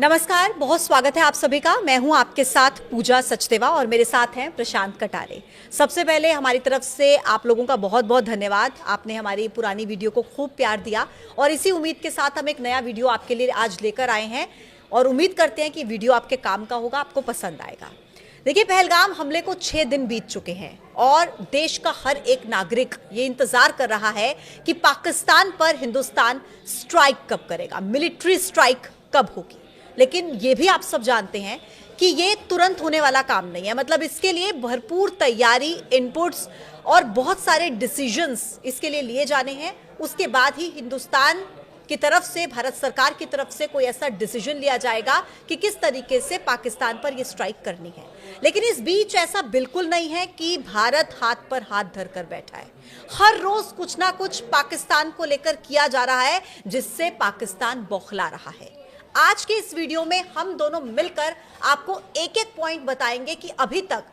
नमस्कार, बहुत स्वागत है आप सभी का। मैं हूं आपके साथ पूजा सचदेवा और मेरे साथ हैं प्रशांत कटारे। सबसे पहले हमारी तरफ से आप लोगों का बहुत बहुत धन्यवाद। आपने हमारी पुरानी वीडियो को खूब प्यार दिया और इसी उम्मीद के साथ हम एक नया वीडियो आपके लिए आज लेकर आए हैं और उम्मीद करते हैं कि वीडियो आपके काम का होगा, आपको पसंद आएगा। देखिए, पहलगाम हमले को 6 दिन बीत चुके हैं और देश का हर एक नागरिक ये इंतजार कर रहा है कि पाकिस्तान पर हिंदुस्तान स्ट्राइक कब करेगा, मिलिट्री स्ट्राइक कब होगी। लेकिन ये भी आप सब जानते हैं कि ये तुरंत होने वाला काम नहीं है। मतलब इसके लिए भरपूर तैयारी, इनपुट्स और बहुत सारे डिसीजंस इसके लिए लिए जाने हैं। उसके बाद ही हिंदुस्तान की तरफ से, भारत सरकार की तरफ से कोई ऐसा डिसीजन लिया जाएगा कि किस तरीके से पाकिस्तान पर ये स्ट्राइक करनी है। लेकिन इस बीच ऐसा बिल्कुल नहीं है कि भारत हाथ पर हाथ धरकर बैठा है। हर रोज कुछ ना कुछ पाकिस्तान को लेकर किया जा रहा है, जिससे पाकिस्तान बौखला रहा है। आज के इस वीडियो में हम दोनों मिलकर आपको एक एक पॉइंट बताएंगे कि अभी तक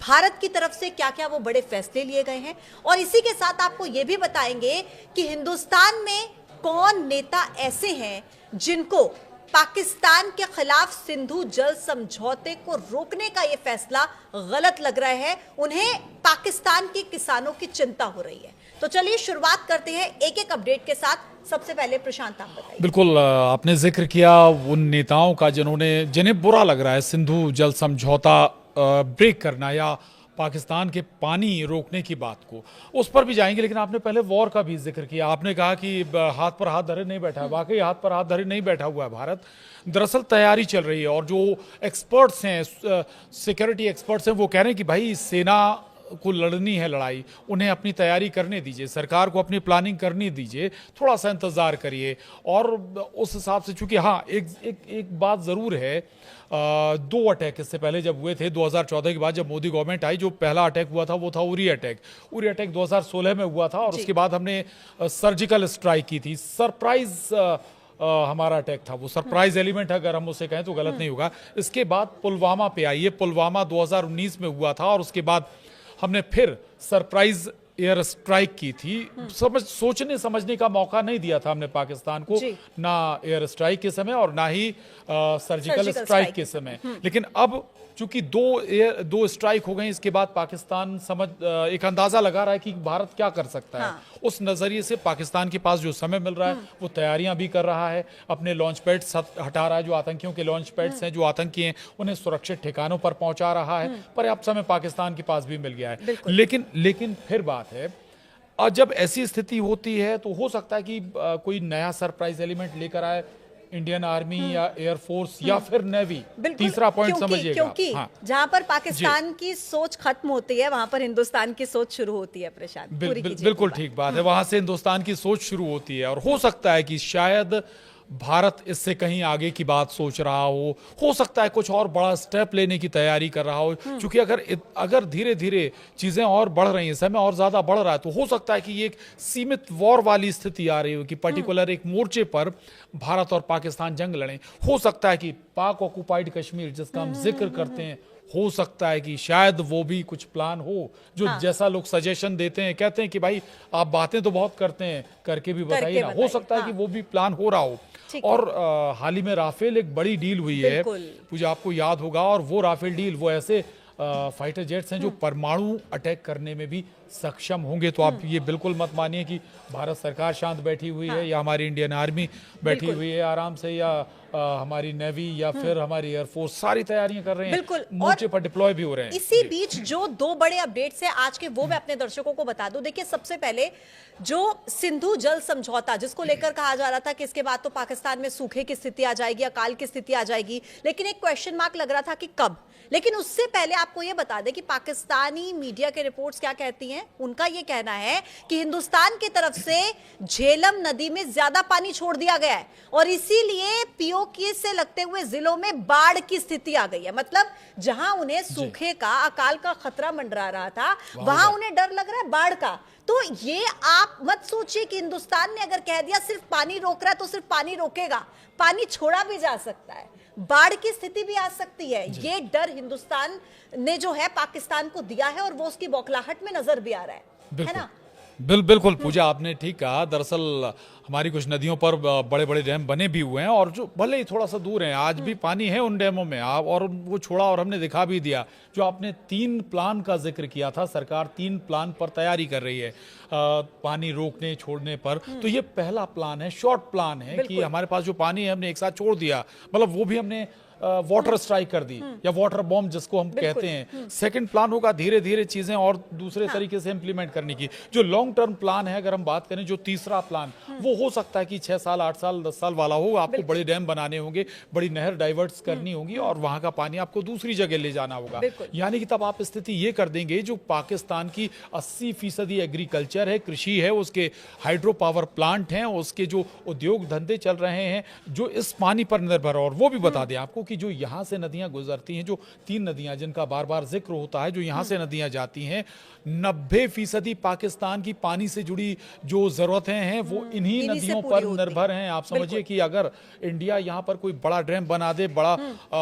भारत की तरफ से क्या क्या वो बड़े फैसले लिए गए हैं और इसी के साथ आपको ये भी बताएंगे कि हिंदुस्तान में कौन नेता ऐसे हैं जिनको पाकिस्तान के खिलाफ सिंधु जल समझौते को रोकने का ये फैसला गलत लग रहा है। उन्हें पाकिस्तान के किसानों की चिंता हो रही है। तो चलिए शुरुआत करते हैं एक एक अपडेट के साथ। सबसे पहले प्रशांत, आप बताइए। बिल्कुल, आपने जिक्र किया उन नेताओं का जिन्हें बुरा लग रहा है सिंधु जल समझौता ब्रेक करना या पाकिस्तान के पानी रोकने की बात को, उस पर भी जाएंगे। लेकिन आपने पहले वॉर का भी जिक्र किया। आपने कहा कि हाथ पर हाथ धरे नहीं बैठा है। वाकई हाथ पर हाथ धरे नहीं बैठा हुआ है भारत। दरअसल तैयारी चल रही है और जो एक्सपर्ट्स हैं, सिक्योरिटी एक्सपर्ट्स हैं, वो कह रहे हैं कि भाई सेना को लड़नी है लड़ाई, उन्हें अपनी तैयारी करने दीजिए, सरकार को अपनी प्लानिंग करनी दीजिए, थोड़ा सा इंतज़ार करिए। और उस हिसाब से, चूंकि हाँ एक बात ज़रूर है, 2 अटैक इससे पहले जब हुए थे 2014 के बाद, जब मोदी गवर्नमेंट आई, जो पहला अटैक हुआ था वो था उरी अटैक 2016 में हुआ था और उसके बाद हमने सर्जिकल स्ट्राइक की थी। सरप्राइज हमारा अटैक था, वो सरप्राइज एलिमेंट अगर हम उसे कहें तो गलत नहीं होगा। इसके बाद पुलवामा पे आई है, पुलवामा 2019 में हुआ था और उसके बाद हमने फिर सरप्राइज एयर स्ट्राइक की थी। सोचने समझने का मौका नहीं दिया था हमने पाकिस्तान को, ना एयर स्ट्राइक के समय और ना ही सर्जिकल स्ट्राइक के समय। लेकिन अब चूंकि दो स्ट्राइक हो गए, इसके बाद पाकिस्तान एक अंदाजा लगा रहा है कि भारत क्या कर सकता है। उस नजरिए से पाकिस्तान के पास जो समय मिल रहा है वो तैयारियां भी कर रहा है, अपने लॉन्च पैड्स हटा रहा है, जो आतंकियों के लॉन्च पैड्स हैं, जो आतंकी हैं, उन्हें सुरक्षित ठिकानों पर पहुंचा रहा है। पर्याप्त समय पाकिस्तान के पास भी मिल गया है। लेकिन फिर बात है, और जब ऐसी स्थिति होती है तो हो सकता है कि कोई नया सरप्राइज एलिमेंट लेकर आए, इंडियन आर्मी या एयरफोर्स या फिर नेवी। तीसरा पॉइंट समझिएगा, क्योंकि जहां पर पाकिस्तान की सोच खत्म होती है, वहां पर हिंदुस्तान की सोच शुरू होती है। प्रशांत, बिल्कुल ठीक बात है, वहां से हिंदुस्तान की सोच शुरू होती है और हो सकता है कि शायद भारत इससे कहीं आगे की बात सोच रहा हो सकता है कुछ और बड़ा स्टेप लेने की तैयारी कर रहा हो। क्योंकि अगर धीरे धीरे चीजें और बढ़ रही हैं, समय और ज्यादा बढ़ रहा है, तो हो सकता है कि ये एक सीमित वॉर वाली स्थिति आ रही हो कि पर्टिकुलर एक मोर्चे पर भारत और पाकिस्तान जंग लड़ें। हो सकता है कि पाक ऑक्युपाइड कश्मीर, जिसका हम जिक्र करते हैं, हो सकता है कि शायद वो भी कुछ प्लान हो, जो जैसा लोग सजेशन देते हैं, कहते हैं कि भाई आप बातें तो बहुत करते हैं, करके भी बताइए ना। हो सकता है कि वो भी प्लान हो रहा हो। और हाल ही में राफेल एक बड़ी डील हुई है, पूजा आपको याद होगा, और वो राफेल डील वो ऐसे फाइटर जेट्स हैं जो परमाणु अटैक करने में भी सक्षम होंगे। तो आप ये बिल्कुल मत मानिए कि भारत सरकार शांत बैठी हुई है या हमारी इंडियन आर्मी बैठी हुई है आराम से, या हमारी नेवी या फिर हमारी एयरफोर्स सारी तैयारियां कर रहे हैं, मोर्चे पर डिप्लॉय भी हो रहे हैं। इसी बीच जो 2 बड़े अपडेट्स हैं आज के, वो मैं अपने दर्शकों को बता दूं। देखिए, सबसे पहले जो सिंधु जल समझौता, जिसको लेकर कहा जा रहा था कि इसके बाद तो पाकिस्तान में सूखे की स्थिति आ जाएगी, अकाल की स्थिति आ जाएगी, लेकिन एक क्वेश्चन मार्क लग रहा था कि कब। लेकिन उससे पहले आपको यह बता दें कि पाकिस्तानी मीडिया के रिपोर्ट्स क्या कहती हैं। उनका यह कहना है कि हिंदुस्तान की तरफ से झेलम नदी में ज्यादा पानी छोड़ दिया गया है और इसीलिए पीओके से लगते हुए जिलों में बाढ़ की स्थिति आ गई है। मतलब जहां उन्हें सूखे का, अकाल का खतरा मंडरा रहा था, वहां उन्हें डर लग रहा है बाढ़ का। तो ये आप मत सोचिए कि हिंदुस्तान ने अगर कह दिया सिर्फ पानी रोक रहा है तो सिर्फ पानी रोकेगा, पानी छोड़ा भी जा सकता है, बाढ़ की स्थिति भी आ सकती है। ये डर हिंदुस्तान ने जो है पाकिस्तान को दिया है और वो उसकी बौखलाहट में नजर भी आ रहा है ना। बिल्कुल पूजा, आपने ठीक कहा। दरअसल हमारी कुछ नदियों पर बड़े बड़े डैम बने भी हुए हैं, और जो भले ही थोड़ा सा दूर हैं, आज भी पानी है उन डैमों में। आप और वो छोड़ा, और हमने दिखा भी दिया। जो आपने 3 प्लान का जिक्र किया था, सरकार 3 प्लान पर तैयारी कर रही है पानी रोकने छोड़ने पर। तो ये पहला प्लान है, शॉर्ट प्लान है कि हमारे पास जो पानी है हमने एक साथ छोड़ दिया, मतलब वो भी हमने वाटर स्ट्राइक कर दी, या वाटर बॉम्ब जिसको हम कहते हैं। सेकंड प्लान होगा धीरे धीरे चीजें और दूसरे तरीके से इंप्लीमेंट करने की। जो लॉन्ग टर्म प्लान है, अगर हम बात करें, जो तीसरा प्लान, वो हो सकता है कि 6 साल 8 साल 10 साल वाला हो। आपको बड़े डैम बनाने होंगे, बड़ी नहर डाइवर्ट्स करनी होगी, और वहां का पानी आपको दूसरी जगह ले जाना होगा। यानी कि तब आप स्थिति ये कर देंगे, जो पाकिस्तान की 80% एग्रीकल्चर है, कृषि है, उसके हाइड्रो पावर प्लांट हैं, उसके जो उद्योग धंधे चल रहे हैं, जो इस पानी पर निर्भर। और वो भी बता दें आपको कि जो यहां से नदियां गुजरती हैं, जो 3 नदियां जिनका बार बार जिक्र होता है, जो यहां से नदियां जाती हैं, 90% पाकिस्तान की पानी से जुड़ी जो जरूरतें हैं वो इन्हीं नदियों पर निर्भर हैं। आप समझिए कि अगर इंडिया यहां पर कोई बड़ा डैम बना दे, बड़ा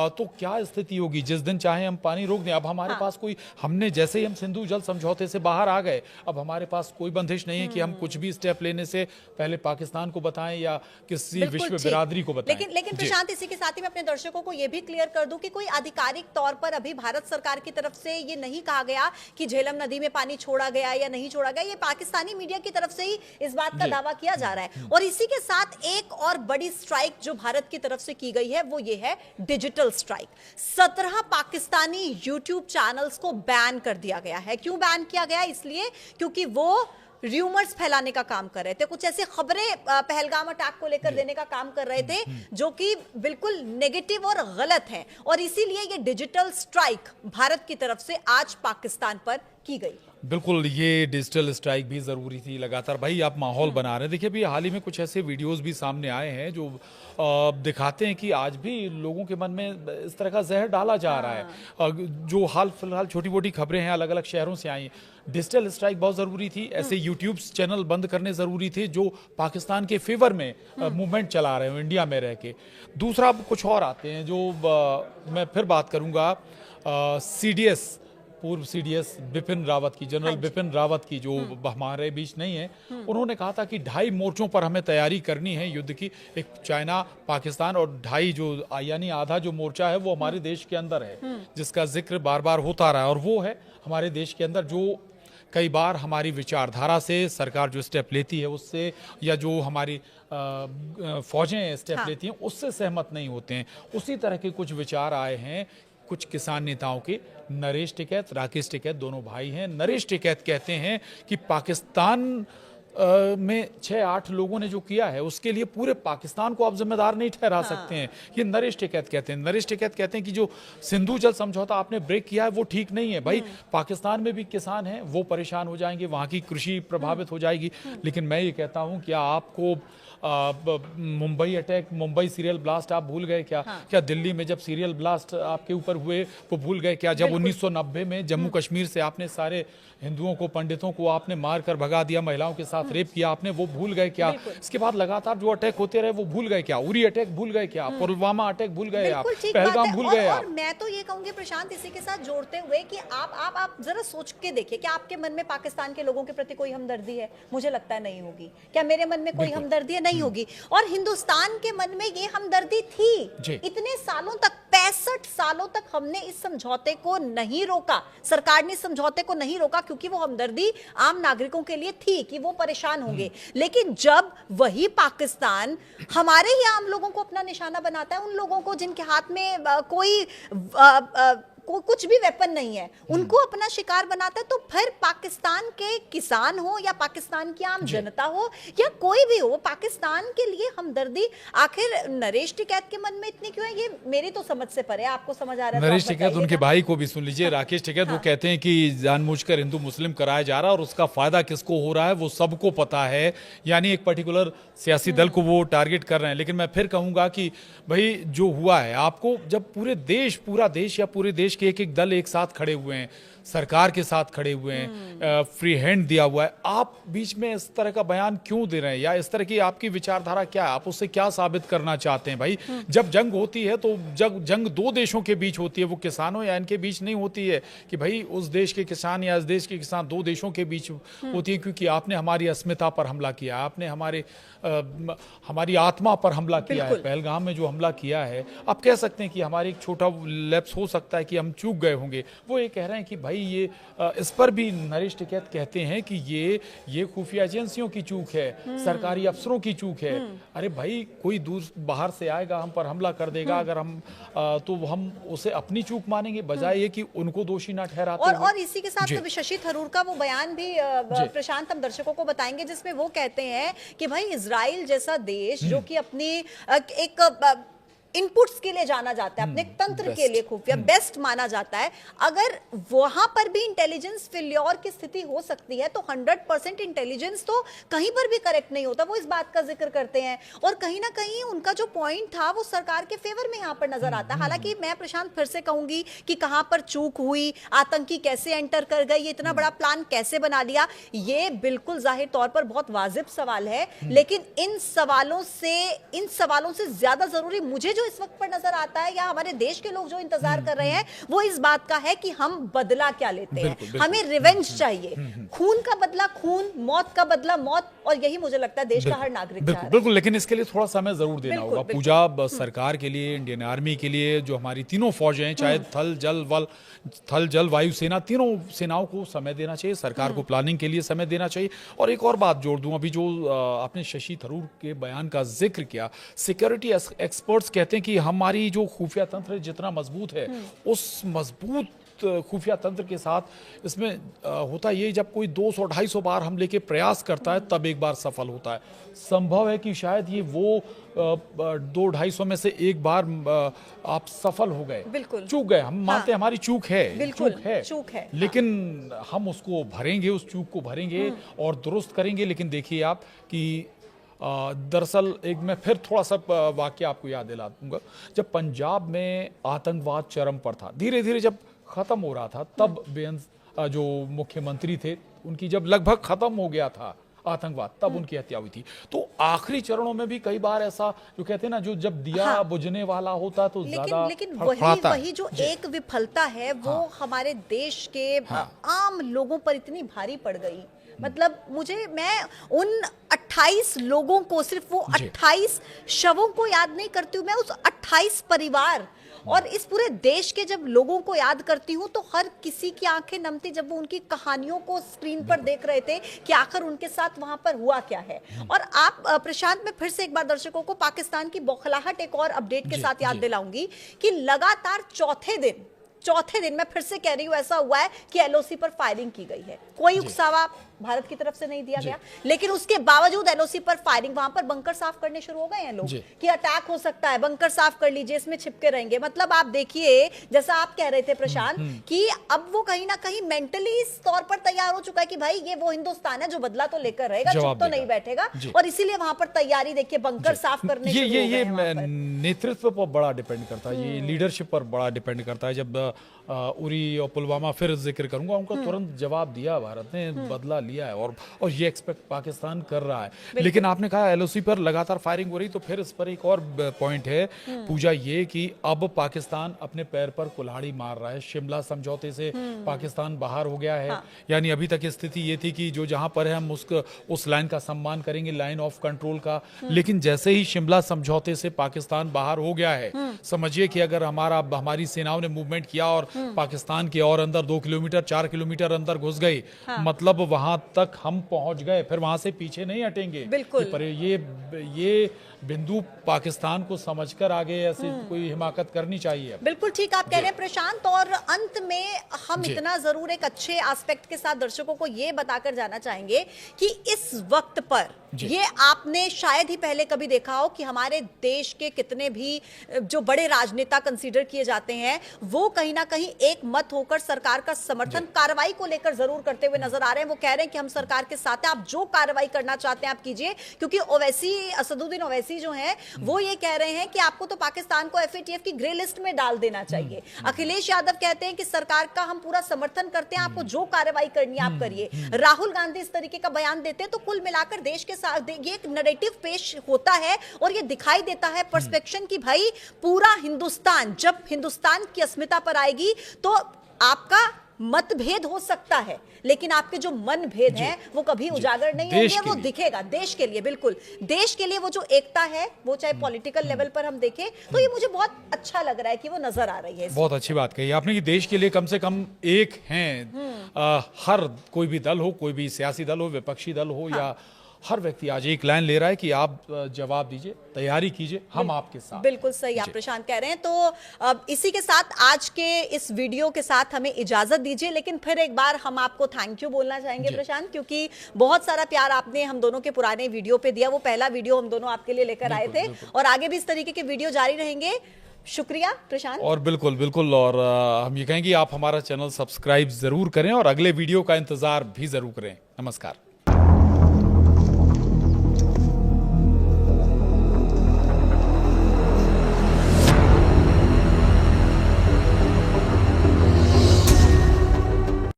तो क्या स्थिति होगी। जिस दिन चाहे हम पानी रोक दें। अब हमारे पास कोई, हमने जैसे ही हम सिंधु जल समझौते से बाहर आ गए, अब हमारे पास कोई बंदिश नहीं है कि हम कुछ भी स्टेप लेने से पहले पाकिस्तान को बताएं या किसी विश्व बिरादरी को बताएं। लेकिन प्रशांत, इसी के साथ ही मैं अपने दर्शकों को यह भी क्लियर कर दूं कि कोई आधिकारिक तौर पर अभी भारत सरकार की तरफ से ये नहीं कहा गया कि झेलम नदी में पानी छोड़ा गया या नहीं छोड़ा गया। ये पाकिस्तानी मीडिया की तरफ से ही इस बात का दावा किया जा रहा है। और इसी के साथ एक और बड़ी स्ट्राइक जो भारत की तरफ से की गई है, वो ये है digital strike. 17 Pakistani YouTube channels को बैन कर दिया गया है। क्यों बैन किया गया? इसलिए क्योंकि वो र्यूमर्स फैलाने का काम कर रहे थे, कुछ ऐसे खबरें पहलगाम अटैक को लेकर देने का काम कर रहे थे, जो कि बिल्कुल नेगेटिव और गलत है। और इसीलिए ये डिजिटल स्ट्राइक भारत की तरफ से आज पाकिस्तान पर की गई। बिल्कुल, ये डिजिटल स्ट्राइक भी ज़रूरी थी। लगातार भाई आप माहौल बना रहे हैं। देखिए, अभी हाल ही में कुछ ऐसे वीडियोस भी सामने आए हैं जो दिखाते हैं कि आज भी लोगों के मन में इस तरह का जहर डाला जा रहा है। जो हाल फिलहाल छोटी मोटी खबरें हैं, अलग अलग शहरों से आई। डिजिटल स्ट्राइक बहुत ज़रूरी थी। ऐसे यूट्यूब चैनल बंद करने ज़रूरी थे जो पाकिस्तान के फेवर में मूवमेंट चला रहे हो इंडिया में रह के। दूसरा, अब कुछ और आते हैं जो मैं फिर बात करूँगा। CDS, पूर्व CDS बिपिन रावत की, जनरल बिपिन रावत की, जो हमारे बीच नहीं है, उन्होंने कहा था कि 2.5 मोर्चों पर हमें तैयारी करनी है युद्ध की। एक चाइना, पाकिस्तान, और 2.5 जो यानी आधा जो मोर्चा है वो हमारे देश के अंदर है, जिसका जिक्र बार बार होता रहा है। और वो है हमारे देश के अंदर, जो कई बार हमारी विचारधारा से सरकार जो स्टेप लेती है उससे, या जो हमारी फौजें स्टेप लेती हैं उससे सहमत नहीं होते हैं। उसी तरह के कुछ विचार आए हैं कुछ किसान नेताओं के। नरेश टिकैत, राकेश टिकैत दोनों भाई हैं। नरेश टिकैत कहते हैं कि पाकिस्तान में 6-8 लोगों ने जो किया है उसके लिए पूरे पाकिस्तान को आप जिम्मेदार नहीं ठहरा सकते हैं। ये नरेश टिकैत कहते हैं। नरेश टिकैत कहते हैं कि जो सिंधु जल समझौता आपने ब्रेक किया है वो ठीक नहीं है। भाई, पाकिस्तान में भी किसान हैं, वो परेशान हो जाएंगे, वहाँ की कृषि प्रभावित हो जाएगी। लेकिन मैं ये कहता हूँ, क्या आपको Mumbai attack, Mumbai serial blast आप भूल गए क्या? क्या दिल्ली में जब सीरियल ब्लास्ट आपके ऊपर हुए वो भूल गए क्या? जब 1990 में जम्मू कश्मीर से आपने सारे हिंदुओं को, पंडितों को आपने मार कर भगा दिया, महिलाओं के साथ रेप किया आपने, वो भूल गए क्या? इसके बाद लगातार जो अटैक होते रहे वो भूल गए क्या? उरी अटैक भूल गए क्या? पुलवामा अटैक भूल गए आप? पहलगाम भूल गए आप? और मैं तो ये कहूंगी प्रशांत, इसी के साथ जोड़ते हुए कि आप जरा सोच के देखिए, क्या आपके मन में पाकिस्तान के लोगों के प्रति कोई हमदर्दी है? मुझे लगता है नहीं होगी। क्या मेरे मन में कोई हमदर्दी है? नहीं होगी। और हिंदुस्तान के मन में ये हमदर्दी थी। इतने सालों तक, 65 सालों तक हमने इस समझौते को नहीं रोका, सरकार ने इस समझौते को नहीं रोका, क्योंकि वो हमदर्दी आम नागरिकों के लिए थी कि वो परेशान होंगे। लेकिन जब वही पाकिस्तान हमारे ही आम लोगों को अपना निशाना बनाता है, उन लोगों को जिनके हाथ में कोई कुछ भी वेपन नहीं है, उनको अपना शिकार बनाता है, तो फिर पाकिस्तान के किसान हो या पाकिस्तान की आम जनता हो या कोई भी हो, पाकिस्तान के लिए हमदर्दी आखिर नरेश टिकैत के मन में इतनी क्यों है? ये मेरी तो समझ से परे है। आपको समझ आ रहा है? नरेश टिकैत, उनके भाई को भी सुन लीजिए। राकेश टिकैत वो कहते हैं कि जानबूझकर हिंदू मुस्लिम कराया जा रहा है और उसका फायदा किसको हो रहा है वो सबको पता है। यानी एक पर्टिकुलर सियासी दल को वो टारगेट कर रहे हैं। लेकिन मैं फिर कहूंगा कि भाई, जो हुआ है, आपको जब पूरा देश या पूरे देश देश के एक एक दल एक साथ खड़े हुए हैं, सरकार के साथ खड़े हुए हैं, फ्री हैंड दिया हुआ है, आप बीच में इस तरह का बयान क्यों दे रहे हैं? या इस तरह की आपकी विचारधारा क्या है? आप उससे क्या साबित करना चाहते हैं? भाई जब जंग होती है तो जंग दो देशों के बीच होती है, वो किसानों या इनके बीच नहीं होती है कि भाई उस देश के किसान या इस देश के किसान, दो देशों के बीच होती है, क्योंकि आपने हमारी अस्मिता पर हमला किया, आपने हमारी आत्मा पर हमला किया है। पहलगाम में जो हमला किया है, आप कह सकते हैं कि हमारे एक छोटा लैप्स हो सकता है कि हम चूक गए होंगे। वो ये कह रहे हैं कि भाई ये इस पर भी नरेश टिकैत कहते हैं कि ये खुफिया एजेंसियों की चूक है, सरकारी अफसरों की चूक है। अरे भाई कोई दूर बाहर से आएगा, हम पर हमला कर देगा, अगर हम तो हम उसे अपनी चूक मानेंगे, बजाय ये कि उनको दोषी ना ठहराते हुए। और इसी के साथ तो शशि थरूर का वो बयान भी प्रशांत हम दर्शकों को बताएंगे, जिसमें वो कहते हैं कि भाई इजराइल जैसा देश जो कि अपनी एक इनपुट्स के लिए जाना जाता है, अपने तंत्र के लिए खुफिया बेस्ट माना जाता है, अगर वहां पर भी इंटेलिजेंस फेल्योर की स्थिति हो सकती है तो 100% इंटेलिजेंस तो कहीं पर भी करेक्ट नहीं होता। वो इस बात का जिक्र करते हैं और कहीं ना कहीं उनका जो पॉइंट था वो सरकार के फेवर में यहां पर नजर आता है। हालांकि मैं प्रशांत फिर से कहूंगी कि कहां पर चूक हुई, आतंकी कैसे एंटर कर गए, ये इतना बड़ा प्लान कैसे बना लिया, ये बिल्कुल जाहिर तौर पर बहुत वाजिब सवाल है। लेकिन इन सवालों से ज्यादा जरूरी मुझे जो इस वक्त पर नजर आता है, या हमारे देश के लोग जो इंतजार कर रहे हैं, वो इस बात का है कि हम बदला क्या लेते हैं। हमें रिवेंज चाहिए, खून का बदला खून, मौत का बदला मौत, और यही मुझे लगता है देश का हर नागरिक चाह रहा है। बिल्कुल, लेकिन इसके लिए थोड़ा समय जरूर देना होगा। पूजा सरकार के लिए, इंडियन आर्मी के लिए, जो हमारी तीनों फौजें हैं, चाहे थल जल वायु सेना, तीनों सेनाओं को समय देना चाहिए, सरकार को प्लानिंग के लिए समय देना चाहिए। और एक और बात जोड़ दूं, अभी जो आपने शशि थरूर के बयान का जिक्र किया, सिक्योरिटी एक्सपर्ट्स कहते हैं कि हमारी जो खुफिया तंत्र जितना मजबूत है, उस मजबूत खुफिया तंत्र के साथ इसमें होता ये, जब कोई 200-250 बार हमले के प्रयास करता है तब एक बार सफल होता है। संभव है कि शायद ये वो 200-250 में से एक बार आप सफल हो गए, चूक गए, हम मानते हैं हमारी चूक है, लेकिन हम उसको भरेंगे, उस चूक को भरेंगे और दुरुस्त करेंगे। लेकिन देखिए आप कि दरअसल एक मैं फिर थोड़ा सा वाक्य आपको याद दिला दूंगा, जब पंजाब में आतंकवाद चरम पर था, धीरे धीरे जब खत्म हो रहा था, तब जो मुख्यमंत्री थे उनकी जब लगभग खत्म हो गया था आतंकवाद, तब उनकी हत्या हुई थी। तो आखिरी चरणों में भी कई बार ऐसा जो कहते हैं ना, जो जब दिया बुझने वाला होता तो ज्यादा लेकिन वही जो एक विफलता है वो हमारे देश के आम लोगों पर इतनी भारी पड़ गई। मतलब मैं उन 28 लोगों को, सिर्फ वो 28 शवों को याद नहीं करती हूँ, मैं उस 28 परिवार और इस पूरे देश के जब लोगों को याद करती हूँ तो हर किसी की आंखें नमती जब वो उनकी कहानियों को स्क्रीन पर देख रहे थे कि आखिर उनके साथ वहां पर हुआ क्या है। और आप प्रशांत, में फिर से एक बार दर्शकों को पाकिस्तान की बौखलाहट एक और अपडेट के साथ याद दिलाऊंगी कि लगातार चौथे दिन मैं फिर से कह रही हूं, ऐसा हुआ है कि एलओसी पर फायरिंग की गई है। कोई उकसावा भारत की तरफ से नहीं दिया गया, लेकिन उसके बावजूद एलओसी पर फायरिंग, वहां पर बंकर साफ करने शुरू हो गए हैं लोग कि अटैक हो सकता है, बंकर साफ कर लीजिए, इसमें छिपके रहेंगे। मतलब आप देखिए, जैसा आप कह रहे थे प्रशांत, कि अब वो कहीं ना कहीं मेंटली इस तौर पर तैयार हो चुका है कि भाई ये वो हिंदुस्तान है जो बदला तो लेकर रहेगा, चुप तो नहीं बैठेगा। और इसीलिए वहां पर तैयारी देखिए, बंकर साफ करने ये नेतृत्व पर बड़ा डिपेंड करता है, ये लीडरशिप पर बड़ा डिपेंड करता है। जब उरी और पुलवामा फिर जिक्र करूंगा, उनका तुरंत जवाब दिया भारत ने, बदला लिया है और ये एक्सपेक्ट पाकिस्तान कर रहा है। लेकिन आपने कहा एलओसी पर लगातार फायरिंग हो रही, तो फिर इस पर एक और पॉइंट है पूजा, ये कि अब पाकिस्तान अपने पैर पर कुल्हाड़ी मार रहा है। शिमला समझौते से पाकिस्तान बाहर हो गया है। यानी अभी तक स्थिति ये थी कि जो जहां पर है हम उस लाइन का सम्मान करेंगे, लाइन ऑफ कंट्रोल का। लेकिन जैसे ही शिमला समझौते से पाकिस्तान बाहर हो गया है, समझिए कि अगर हमारी सेनाओं ने मूवमेंट किया और पाकिस्तान के और अंदर 2 किलोमीटर 4 किलोमीटर अंदर घुस गई, मतलब वहां तक हम पहुंच गए, फिर वहां से पीछे नहीं हटेंगे। बिल्कुल। पर ये बिंदु पाकिस्तान को समझकर आगे ऐसी कोई हिमाकत करनी चाहिए। बिल्कुल ठीक आप कह रहे हैं प्रशांत। और अंत में हम इतना जरूर एक अच्छे एस्पेक्ट के साथ दर्शकों को ये बताकर जाना चाहेंगे कि इस वक्त पर ये आपने शायद ही पहले कभी देखा हो कि हमारे देश के कितने भी जो बड़े राजनेता कंसीडर किए जाते हैं, वो कहीं कहीं ना कहीं एक मत होकर सरकार का समर्थन कार्रवाई को लेकर जरूर करते हुए नजर आ रहे हैं। वो कह रहे हैं कि हम सरकार के साथ हैं, आप जो कार्रवाई करना चाहते हैं आप कीजिए, क्योंकि ओवैसी, असदुद्दीन ओवैसी जो है वो ये कह रहे हैं कि आपको तो पाकिस्तान को FATF की ग्रे लिस्ट में डाल देना चाहिए। अखिलेश यादव कहते हैं कि सरकार का हम पूरा समर्थन करते हैं, आपको जो कार्रवाई करनी है आप करिए। राहुल गांधी इस तरीके का बयान देते हैं। तो कुल मिलाकर देश के साथ ये एक नैरेटिव पेश होता है और ये दिखाई देता है पर्सपेक्शन की भाई पूरा हिंदुस्तान, जब हिंदुस्तान की अस्मिता पर आएगी तो आपका मतभेद हो सकता है, लेकिन आपके जो मन भेद हैं वो कभी उजागर नहीं होंगे, वो दिखेगा देश के लिए। बिल्कुल देश के लिए वो जो एकता है, वो चाहे पॉलिटिकल लेवल पर हम देखें तो ये मुझे बहुत अच्छा लग रहा है कि वो नजर आ रही है। बहुत अच्छी बात कही आपने कि देश के लिए कम से कम एक हैं। हर कोई भी दल हो, कोई भी सियासी दल हो, विपक्षी दल हो, या हर व्यक्ति आज एक लाइन ले रहा है कि आप जवाब दीजिए, तैयारी कीजिए, हम आपके साथ। बिल्कुल सही आप प्रशांत कह रहे हैं। तो अब इसी के साथ आज के इस वीडियो के साथ हमें इजाजत दीजिए, लेकिन फिर एक बार हम आपको थैंक यू बोलना चाहेंगे प्रशांत, क्योंकि बहुत सारा प्यार आपने हम दोनों के पुराने वीडियो पे दिया। वो पहला वीडियो हम दोनों आपके लिए लेकर आए थे और आगे भी इस तरीके के वीडियो जारी रहेंगे। शुक्रिया प्रशांत। और बिल्कुल बिल्कुल, और हम ये कहेंगे आप हमारा चैनल सब्सक्राइब जरूर करें और अगले वीडियो का इंतजार भी जरूर करें। नमस्कार।